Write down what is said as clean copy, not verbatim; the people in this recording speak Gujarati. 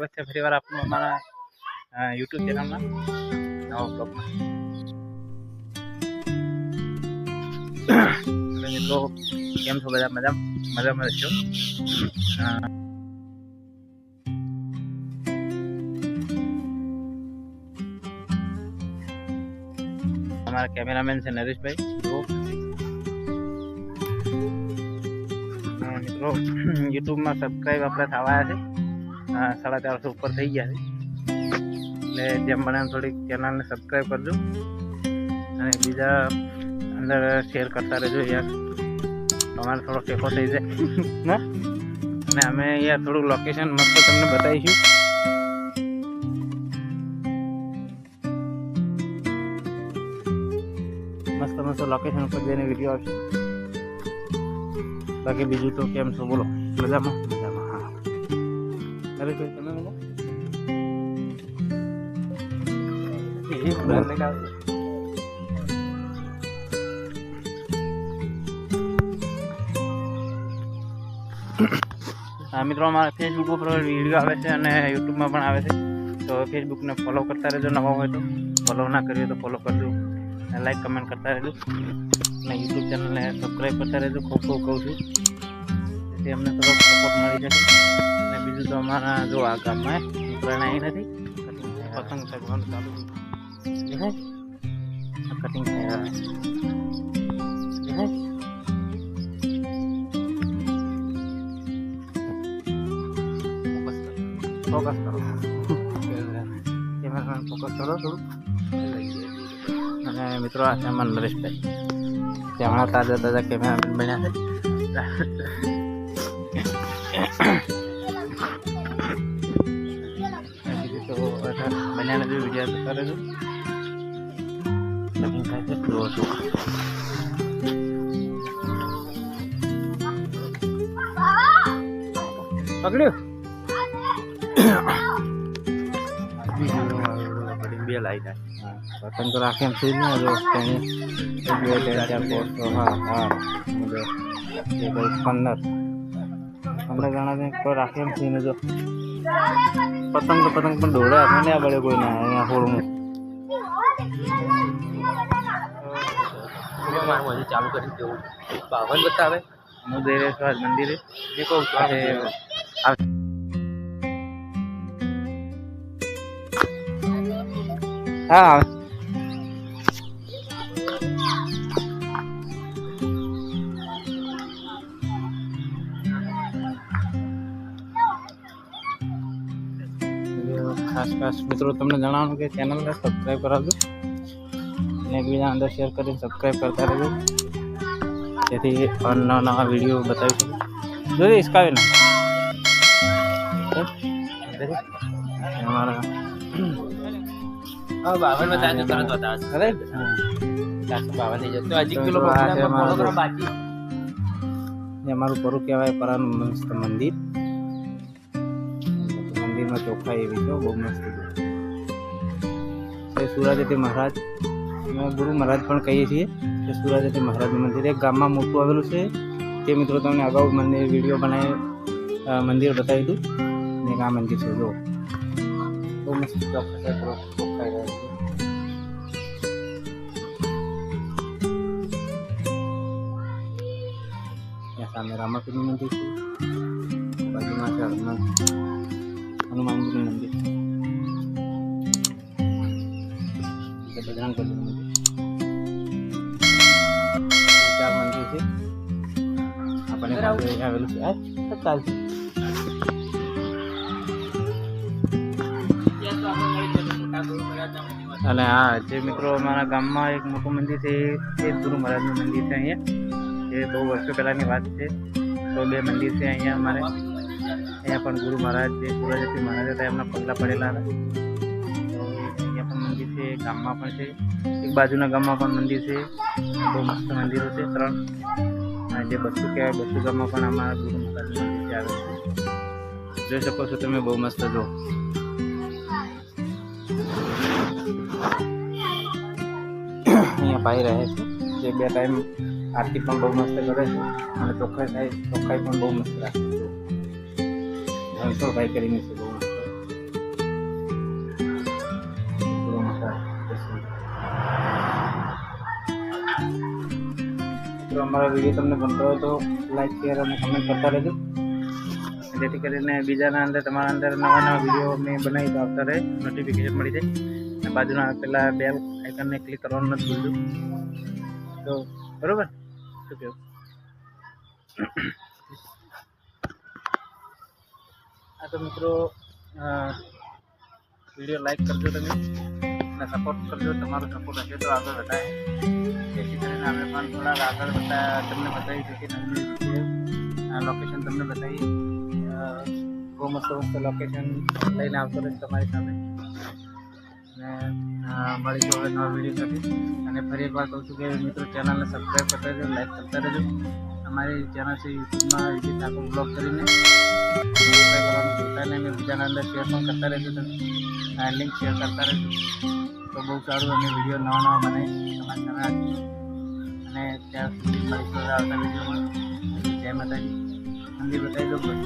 સ્વાગત છે ફરીવાર આપનું અમારા યુટ્યુબ ચેનલમાં નવા બ્લોગમાં. મિત્રો કેમ છો બધા? મજામાં છો? हमारा कैमरामैन से नरेश भाई तो मित्रों यूट्यूब में सब्सक्राइब अपने थवा है 450 ऊपर थी गया है એટલે જેમ બને થોડી ચેનલને સબસ્ક્રાઈબ કરજો અને બીજા અંદર શેર કરતા રહેજો યાર, તમારે થોડો ટેકો થઈ જાય અને અમે યાર થોડું લોકેશન મસ્ત તમને બતાવીશું. મસ્ત લોકેશન ઉપર જઈને વિડીયો આવશે. બાકી બીજું તો કેમ છો બોલો? મજામાં? હા. અરે કોઈ તમે બોલો. મિત્રો અમારા ફેસબુક ઉપર વિડીયો આવે છે અને યુટ્યુબમાં પણ આવે છે, તો ફેસબુકને ફોલો કરતા રહેજો. નવા હોય તો ફોલો ના કરીએ તો ફોલો કરજો, લાઈક કમેન્ટ કરતા રહેજો અને યુટ્યુબ ચેનલને સબસ્ક્રાઈબ કરતા રહેજો. ખૂબ કહું છું જેથી અમને થોડોક સપોર્ટ મળી શકે. અને બીજું તો અમારા જો આ ગામમાં ઉત્તરાયણ આવી નથી, પતંગ ચગવાનું ચાલુ કટિંગ થયા ફોકસ કરો, કેમેરામેન ફોકસ કરો થોડું. અને મિત્રો આ છે અમારા નરેશભાઈ, ત્યાં તાજા કેમેરામેન બન્યા છે. બીજું તો બન્યાને જો વિડીયો કરતા રહેજો. પકડ્યું બે લાઈ જાય પતંગ તો રાખે એમ થઈ ને જો 15 જણા તો રાખે એમ થઈને જો પતંગ પણ દોડે આપણે નહીં પડે કોઈ ના અહીંયા હોળમાં ચાલુ કરી દેવું. 52 બતાવે મુદેરેશ્વર મંદિરે એ કહું છું હા ખાસ મિત્રો તમને જણાવવાનું કે ચેનલને સબસ્ક્રાઈબ કરાવજો અને એકબીજા અંદર શેર કરીને સબસ્ક્રાઈબ કરતા રહેજો, જેથી નવા વિડીયો બતાવીશું. જોઈએ ઇસકાવે ના हमारा 52 बताया तो तुरंत बता अरे 452 नहीं तो अजी किलो बाकी ये हमाરું પરું કહેવાય પરાનું મસ્ત મંદિરમાં ચોખ્ખાઈ એવી છે, બહુ મસ્ત છે. સુરાજતી મહારાજ ગુરુ મહારાજ પણ કહીએ છીએ કે સુરાજતી મહારાજનું મંદિર એક ગામમાં મોટું આવેલું છે. તે મિત્રો તમને અગાઉ મને વિડીયો બનાવી મંદિર બતાવી દઉં. એક આ મંદિર છે જો બહુ મસ્ત ચોખ્ખાઈ રહ્યા છે. ત્યાં સામે રામાપીરનું મંદિર છે, બાજુમાં છે હનુમાનજીનું મંદિર, બજરંગબલીનું મંદિર. 4 મંદિર છે આપણે આવેલું છે. ચાલશે અને હા જે મિત્રો અમારા ગામમાં એક મોટું મંદિર છે એ ગુરુ મહારાજનું મંદિર છે. અહીંયા એ બહુ વર્ષો પહેલાંની વાત છે. તો 2 મંદિર છે અહીંયા અમારે. અહીંયા પણ ગુરુ મહારાજ જે સુરાજતી મહારાજ હતા એમના પગલાં પડેલા હતા. તો અહીંયા પણ મંદિર છે, ગામમાં પણ છે, એક બાજુના ગામમાં પણ મંદિર છે. બહુ મસ્ત મંદિરો છે 3. જે બસ્તુ કહેવાય બસ્તુ ગામમાં પણ અમારા ગુરુ મહારાજનું મંદિર છે આવેલું છે. જોઈ શકો છો તમે, બહુ મસ્ત જો અહીંયા ભાઈ રહે છે જે 2 ટાઈમ આરતી પણ બહુ મસ્ત કરે છે અને ચોખ્ખાઈ પણ બહુ મસ્ત રાખે છે. રણછોડભાઈ કરીને છે બહુ મસ્ત. મિત્રો અમારા વિડીયો તમને ગમતો હોય તો લાઈક શેર અને કમેન્ટ કરતા રહેજો, જેથી કરીને બીજાના અંદર તમારા અંદર નવા નવા વિડીયો મેં બનાવી તો આવતા રહે, નોટિફિકેશન મળી જાય. અને બાજુના પેલા બેલ આઇકનને ક્લિક કરવાનું નથી ભૂલજો. તો બરાબર, શું કહ્યું? આ તો મિત્રો વિડીયો લાઈક કરજો તમે અને સપોર્ટ કરજો. તમારો સપોર્ટ હશે તો આગળ વધારે, જેથી કરીને અમે પણ થોડાક આગળ તમને બતાવી શકીએ. તમને લોકેશન તમને બતાવીએ, બહુ મસ્ત મસ્ત લોકેશન લઈને આવતો રહે તમારી સામે. અને મળી જો હવે નવા વિડીયો સાથે. અને ફરી એકવાર કહું છું કે મિત્રો ચેનલને સબસ્ક્રાઈબ કરતા રહેજો, લાઈક કરતા રહેજો. અમારી ચેનલ છે યુટ્યુબમાં વિડીયો ઠાકોર બ્લોગ કરીને સબસ્ક્રાઈબ કરવાનું ભૂલતા નહીં. અને બીજાના અંદર શેર પણ કરતા રહેજો, તમે લિંક શેર કરતા રહેજો. તો બહુ સારું અમે વિડીયો નવા નવા બનાવી તમારી સામે આપીશું. અને ત્યાં સુધી મળીશું આવતા વિડીયોમાં. જય માતાજી. મંદિર બતાવી દો બસ.